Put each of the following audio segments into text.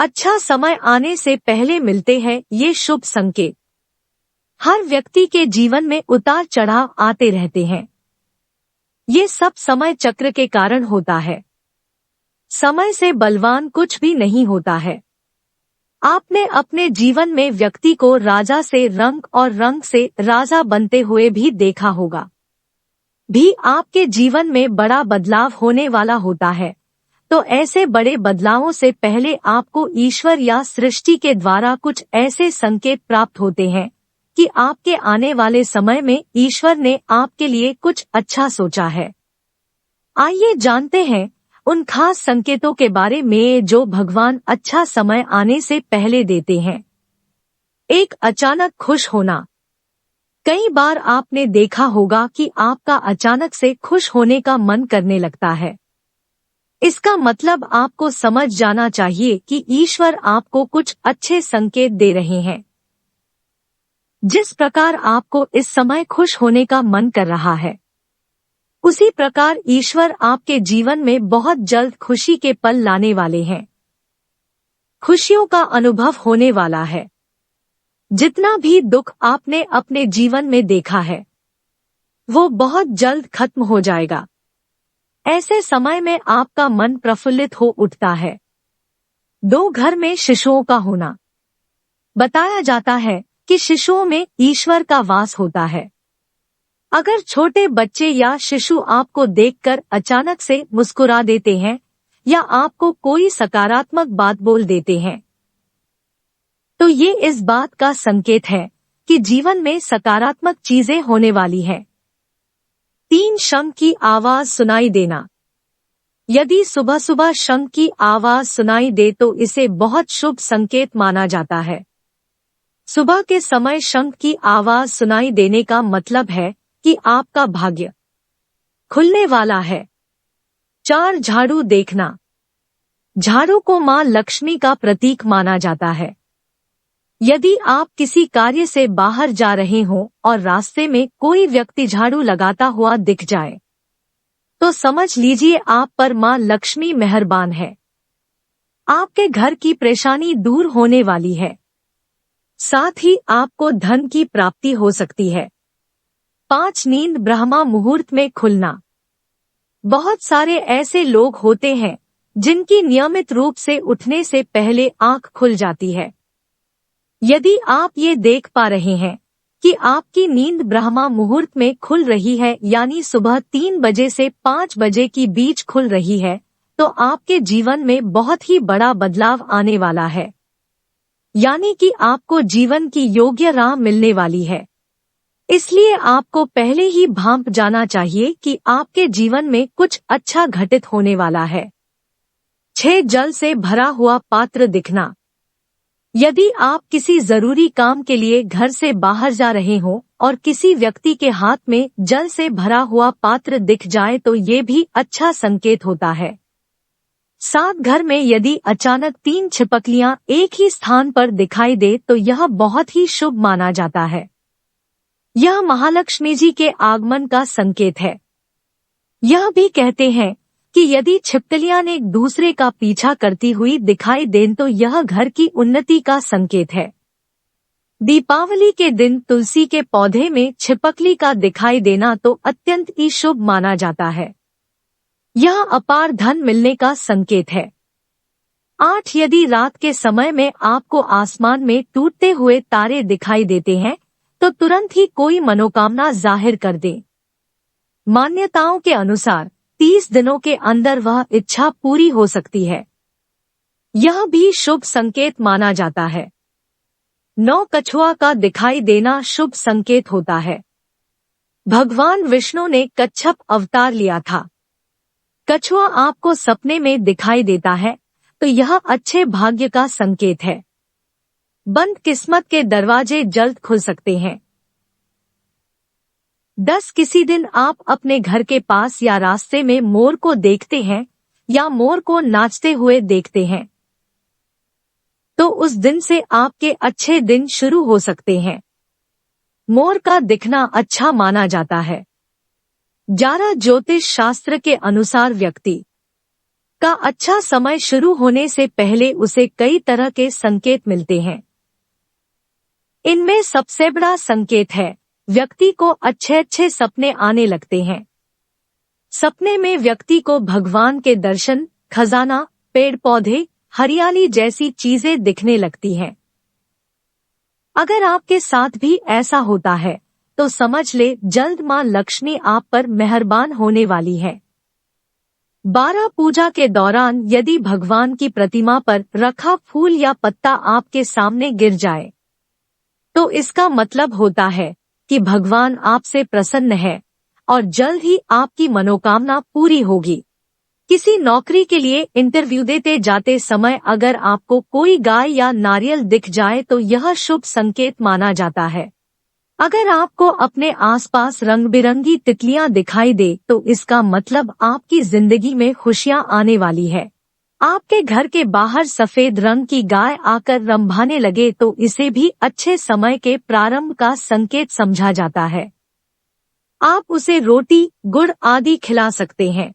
अच्छा समय आने से पहले मिलते हैं ये शुभ संकेत। हर व्यक्ति के जीवन में उतार चढ़ाव आते रहते हैं। ये सब समय चक्र के कारण होता है। समय से बलवान कुछ भी नहीं होता है। आपने अपने जीवन में व्यक्ति को राजा से रंक और रंक से राजा बनते हुए भी देखा होगा। भी आपके जीवन में बड़ा बदलाव होने वाला होता है, तो ऐसे बड़े बदलावों से पहले आपको ईश्वर या सृष्टि के द्वारा कुछ ऐसे संकेत प्राप्त होते हैं कि आपके आने वाले समय में ईश्वर ने आपके लिए कुछ अच्छा सोचा है। आइए जानते हैं उन खास संकेतों के बारे में जो भगवान अच्छा समय आने से पहले देते हैं। एक, अचानक खुश होना। कई बार आपने देखा होगा कि आपका अचानक से खुश होने का मन करने लगता है। इसका मतलब आपको समझ जाना चाहिए कि ईश्वर आपको कुछ अच्छे संकेत दे रहे हैं। जिस प्रकार आपको इस समय खुश होने का मन कर रहा है, उसी प्रकार ईश्वर आपके जीवन में बहुत जल्द खुशी के पल लाने वाले हैं। खुशियों का अनुभव होने वाला है। जितना भी दुख आपने अपने जीवन में देखा है, वो बहुत जल्द खत्म हो जाएगा। ऐसे समय में आपका मन प्रफुल्लित हो उठता है। 2, घर में शिशुओं का होना। बताया जाता है कि शिशुओं में ईश्वर का वास होता है। अगर छोटे बच्चे या शिशु आपको देखकर अचानक से मुस्कुरा देते हैं या आपको कोई सकारात्मक बात बोल देते हैं, तो ये इस बात का संकेत है कि जीवन में सकारात्मक चीजें होने वाली हैं। 3, शंख की आवाज सुनाई देना। यदि सुबह सुबह शंख की आवाज सुनाई दे तो इसे बहुत शुभ संकेत माना जाता है। सुबह के समय शंख की आवाज सुनाई देने का मतलब है कि आपका भाग्य खुलने वाला है। 4, झाड़ू देखना। झाड़ू को मां लक्ष्मी का प्रतीक माना जाता है। यदि आप किसी कार्य से बाहर जा रहे हों और रास्ते में कोई व्यक्ति झाड़ू लगाता हुआ दिख जाए, तो समझ लीजिए आप पर मां लक्ष्मी मेहरबान है। आपके घर की परेशानी दूर होने वाली है। साथ ही आपको धन की प्राप्ति हो सकती है। 5, नींद ब्रह्मा मुहूर्त में खुलना। बहुत सारे ऐसे लोग होते हैं जिनकी नियमित रूप से उठने से पहले आंख खुल जाती है। यदि आप ये देख पा रहे हैं कि आपकी नींद ब्रह्मा मुहूर्त में खुल रही है, यानी सुबह 3 बजे से 5 बजे के बीच खुल रही है, तो आपके जीवन में बहुत ही बड़ा बदलाव आने वाला है। यानी कि आपको जीवन की योग्य राह मिलने वाली है। इसलिए आपको पहले ही भांप जाना चाहिए कि आपके जीवन में कुछ अच्छा घटित होने वाला है। 6, जल से भरा हुआ पात्र दिखना। यदि आप किसी जरूरी काम के लिए घर से बाहर जा रहे हों और किसी व्यक्ति के हाथ में जल से भरा हुआ पात्र दिख जाए तो ये भी अच्छा संकेत होता है। 7, घर में यदि अचानक 3 छिपकलियां एक ही स्थान पर दिखाई दे तो यह बहुत ही शुभ माना जाता है। यह महालक्ष्मी जी के आगमन का संकेत है। यह भी कहते हैं कि यदि छिपकलियां एक दूसरे का पीछा करती हुई दिखाई दें तो यह घर की उन्नति का संकेत है। दीपावली के दिन तुलसी के पौधे में छिपकली का दिखाई देना तो अत्यंत ही शुभ माना जाता है। यह अपार धन मिलने का संकेत है। 8, यदि रात के समय में आपको आसमान में टूटते हुए तारे दिखाई देते हैं तो तुरंत ही कोई मनोकामना जाहिर कर दे। मान्यताओं के अनुसार 30 दिनों के अंदर वह इच्छा पूरी हो सकती है। यह भी शुभ संकेत माना जाता है। 9, कछुआ का दिखाई देना शुभ संकेत होता है। भगवान विष्णु ने कच्छप अवतार लिया था। कछुआ आपको सपने में दिखाई देता है तो यह अच्छे भाग्य का संकेत है। बंद किस्मत के दरवाजे जल्द खुल सकते हैं। 10, किसी दिन आप अपने घर के पास या रास्ते में मोर को देखते हैं या मोर को नाचते हुए देखते हैं, तो उस दिन से आपके अच्छे दिन शुरू हो सकते हैं। मोर का दिखना अच्छा माना जाता है। 11, ज्योतिष शास्त्र के अनुसार व्यक्ति का अच्छा समय शुरू होने से पहले उसे कई तरह के संकेत मिलते हैं। इनमें सबसे बड़ा संकेत है, व्यक्ति को अच्छे अच्छे सपने आने लगते हैं। सपने में व्यक्ति को भगवान के दर्शन, खजाना, पेड़ पौधे, हरियाली जैसी चीजें दिखने लगती हैं। अगर आपके साथ भी ऐसा होता है तो समझ ले जल्द मां लक्ष्मी आप पर मेहरबान होने वाली है। 12 पूजा के दौरान यदि भगवान की प्रतिमा पर रखा फूल या पत्ता आपके सामने गिर जाए तो इसका मतलब होता है कि भगवान आपसे प्रसन्न है और जल्द ही आपकी मनोकामना पूरी होगी। किसी नौकरी के लिए इंटरव्यू देते जाते समय अगर आपको कोई गाय या नारियल दिख जाए तो यह शुभ संकेत माना जाता है। अगर आपको अपने आसपास रंग बिरंगी तितलियां दिखाई दे तो इसका मतलब आपकी जिंदगी में खुशियां आने वाली है। आपके घर के बाहर सफेद रंग की गाय आकर रंभाने लगे तो इसे भी अच्छे समय के प्रारंभ का संकेत समझा जाता है। आप उसे रोटी, गुड़ आदि खिला सकते हैं।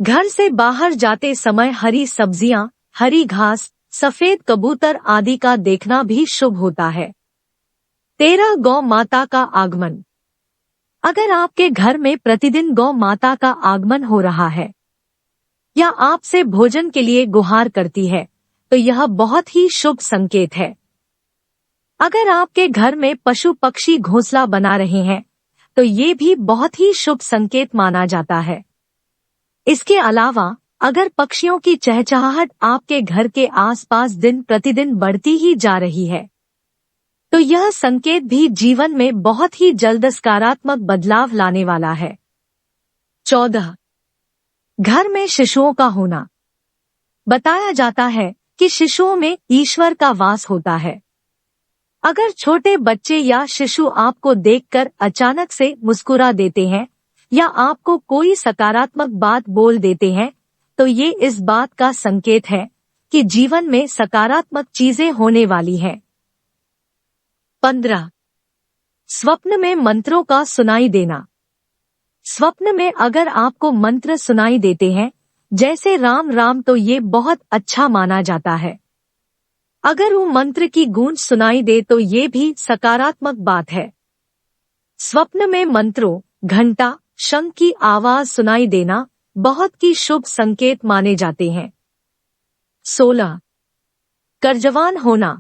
घर से बाहर जाते समय हरी सब्जियां, हरी घास, सफेद कबूतर आदि का देखना भी शुभ होता है। 13 गौ माता का आगमन। अगर आपके घर में प्रतिदिन गौ माता का आगमन हो रहा है या आपसे भोजन के लिए गुहार करती है तो यह बहुत ही शुभ संकेत है। अगर आपके घर में पशु पक्षी घोंसला बना रहे हैं तो ये भी बहुत ही शुभ संकेत माना जाता है। इसके अलावा अगर पक्षियों की चहचहाहट आपके घर के आसपास दिन प्रतिदिन बढ़ती ही जा रही है तो यह संकेत भी जीवन में बहुत ही जल्द सकारात्मक बदलाव लाने वाला है। 14. घर में शिशुओं का होना। बताया जाता है कि शिशुओं में ईश्वर का वास होता है। अगर छोटे बच्चे या शिशु आपको देखकर अचानक से मुस्कुरा देते हैं या आपको कोई सकारात्मक बात बोल देते हैं तो ये इस बात का संकेत है कि जीवन में सकारात्मक चीजें होने वाली हैं। 15. स्वप्न में मंत्रों का सुनाई देना। स्वप्न में अगर आपको मंत्र सुनाई देते हैं जैसे राम राम तो ये बहुत अच्छा माना जाता है। अगर वो मंत्र की गूंज सुनाई दे तो ये भी सकारात्मक बात है। स्वप्न में मंत्रों, घंटा, शंख की आवाज सुनाई देना बहुत की शुभ संकेत माने जाते हैं। 16. कर्जवान होना।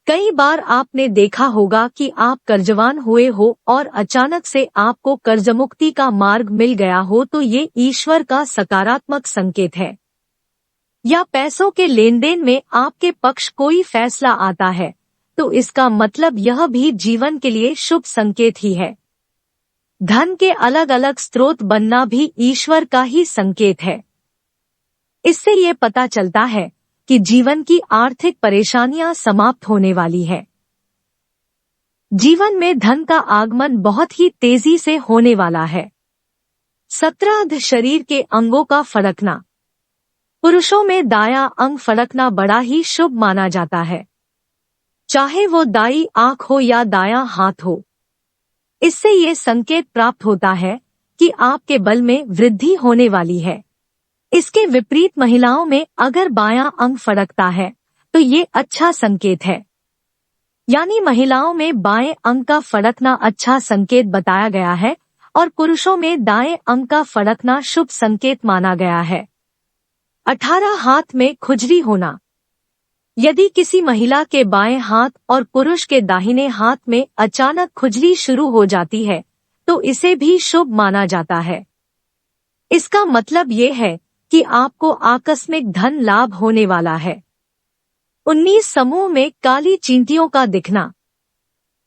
कई बार आपने देखा होगा कि आप कर्जवान हुए हो और अचानक से आपको कर्जमुक्ति का मार्ग मिल गया हो तो ये ईश्वर का सकारात्मक संकेत है। या पैसों के लेन देन में आपके पक्ष कोई फैसला आता है तो इसका मतलब यह भी जीवन के लिए शुभ संकेत ही है। धन के अलग अलग स्रोत बनना भी ईश्वर का ही संकेत है। इससे ये पता चलता है कि जीवन की आर्थिक परेशानियां समाप्त होने वाली है। जीवन में धन का आगमन बहुत ही तेजी से होने वाला है। 17. शरीर के अंगों का फड़कना। पुरुषों में दायां अंग फड़कना बड़ा ही शुभ माना जाता है, चाहे वो दाईं आंख हो या दायां हाथ हो। इससे ये संकेत प्राप्त होता है कि आपके बल में वृद्धि होने वाली है। इसके विपरीत महिलाओं में अगर बायां अंग फड़कता है तो ये अच्छा संकेत है। यानी महिलाओं में बाएं अंग का फड़कना अच्छा संकेत बताया गया है और पुरुषों में दाएं अंग का फड़कना शुभ संकेत माना गया है। 18. हाथ में खुजली होना। यदि किसी महिला के बाएं हाथ और पुरुष के दाहिने हाथ में अचानक खुजली शुरू हो जाती है तो इसे भी शुभ माना जाता है। इसका मतलब ये है कि आपको आकस्मिक धन लाभ होने वाला है। 19. समूह में काली चींटियों का दिखना।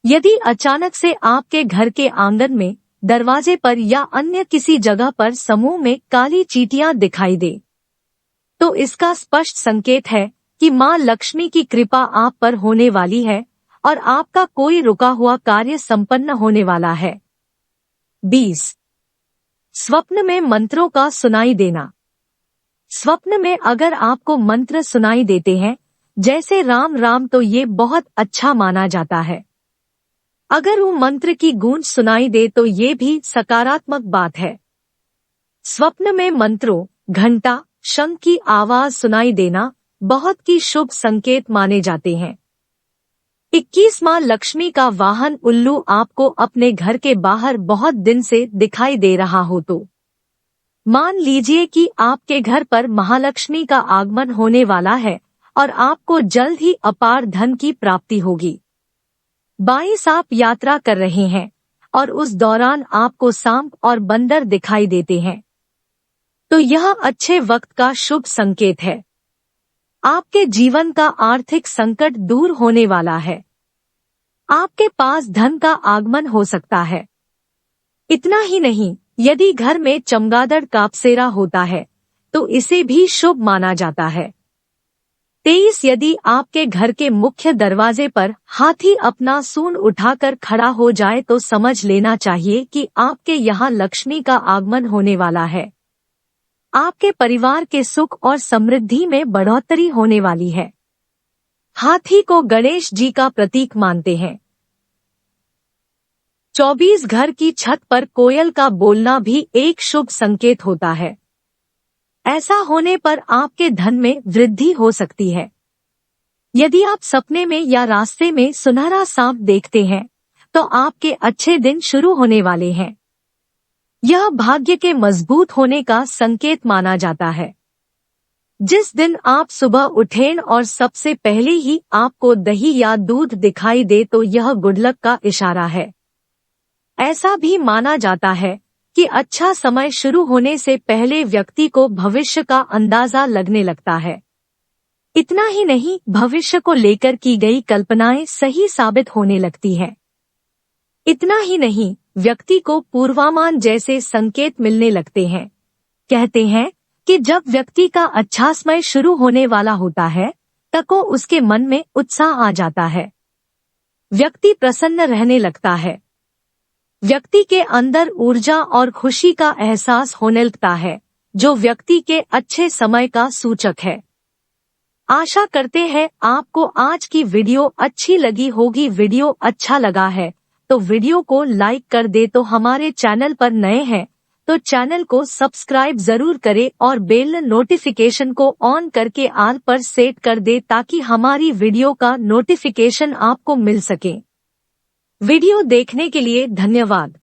यदि अचानक से आपके घर के आंगन में, दरवाजे पर या अन्य किसी जगह पर समूह में काली चींटियां दिखाई दे तो इसका स्पष्ट संकेत है कि मां लक्ष्मी की कृपा आप पर होने वाली है और आपका कोई रुका हुआ कार्य संपन्न होने वाला है। 20. स्वप्न में मंत्रों का सुनाई देना। स्वप्न में अगर आपको मंत्र सुनाई देते हैं जैसे राम राम तो ये बहुत अच्छा माना जाता है। अगर वो मंत्र की गूंज सुनाई दे तो ये भी सकारात्मक बात है। स्वप्न में मंत्रों, घंटा, शंख की आवाज सुनाई देना बहुत की शुभ संकेत माने जाते हैं। 21 माँ लक्ष्मी का वाहन उल्लू आपको अपने घर के बाहर बहुत दिन से दिखाई दे रहा हो तो मान लीजिए कि आपके घर पर महालक्ष्मी का आगमन होने वाला है और आपको जल्द ही अपार धन की प्राप्ति होगी। 22 आप यात्रा कर रहे हैं और उस दौरान आपको सांप और बंदर दिखाई देते हैं तो यह अच्छे वक्त का शुभ संकेत है। आपके जीवन का आर्थिक संकट दूर होने वाला है। आपके पास धन का आगमन हो सकता है। इतना ही नहीं, यदि घर में चमगादड़ कापसेरा होता है तो इसे भी शुभ माना जाता है। 23 यदि आपके घर के मुख्य दरवाजे पर हाथी अपना सूंड उठाकर खड़ा हो जाए तो समझ लेना चाहिए कि आपके यहाँ लक्ष्मी का आगमन होने वाला है। आपके परिवार के सुख और समृद्धि में बढ़ोतरी होने वाली है। हाथी को गणेश जी का प्रतीक मानते हैं। 24 घर की छत पर कोयल का बोलना भी एक शुभ संकेत होता है। ऐसा होने पर आपके धन में वृद्धि हो सकती है। यदि आप सपने में या रास्ते में सुनहरा सांप देखते हैं तो आपके अच्छे दिन शुरू होने वाले हैं। यह भाग्य के मजबूत होने का संकेत माना जाता है। जिस दिन आप सुबह उठें और सबसे पहले ही आपको दही या दूध दिखाई दे तो यह गुड लक का इशारा है। ऐसा भी माना जाता है कि अच्छा समय शुरू होने से पहले व्यक्ति को भविष्य का अंदाजा लगने लगता है। इतना ही नहीं, भविष्य को लेकर की गई कल्पनाएं सही साबित होने लगती है। इतना ही नहीं, व्यक्ति को पूर्वानुमान जैसे संकेत मिलने लगते हैं। कहते हैं कि जब व्यक्ति का अच्छा समय शुरू होने वाला होता है तको उसके मन में उत्साह आ जाता है। व्यक्ति प्रसन्न रहने लगता है। व्यक्ति के अंदर ऊर्जा और खुशी का एहसास होने लगता है जो व्यक्ति के अच्छे समय का सूचक है। आशा करते हैं आपको आज की वीडियो अच्छी लगी होगी। वीडियो अच्छा लगा है तो वीडियो को लाइक कर दे। तो हमारे चैनल पर नए हैं तो चैनल को सब्सक्राइब जरूर करें और बेल नोटिफिकेशन को ऑन करके ऑल पर सेट कर दे ताकि हमारी वीडियो का नोटिफिकेशन आपको मिल सके। वीडियो देखने के लिए धन्यवाद।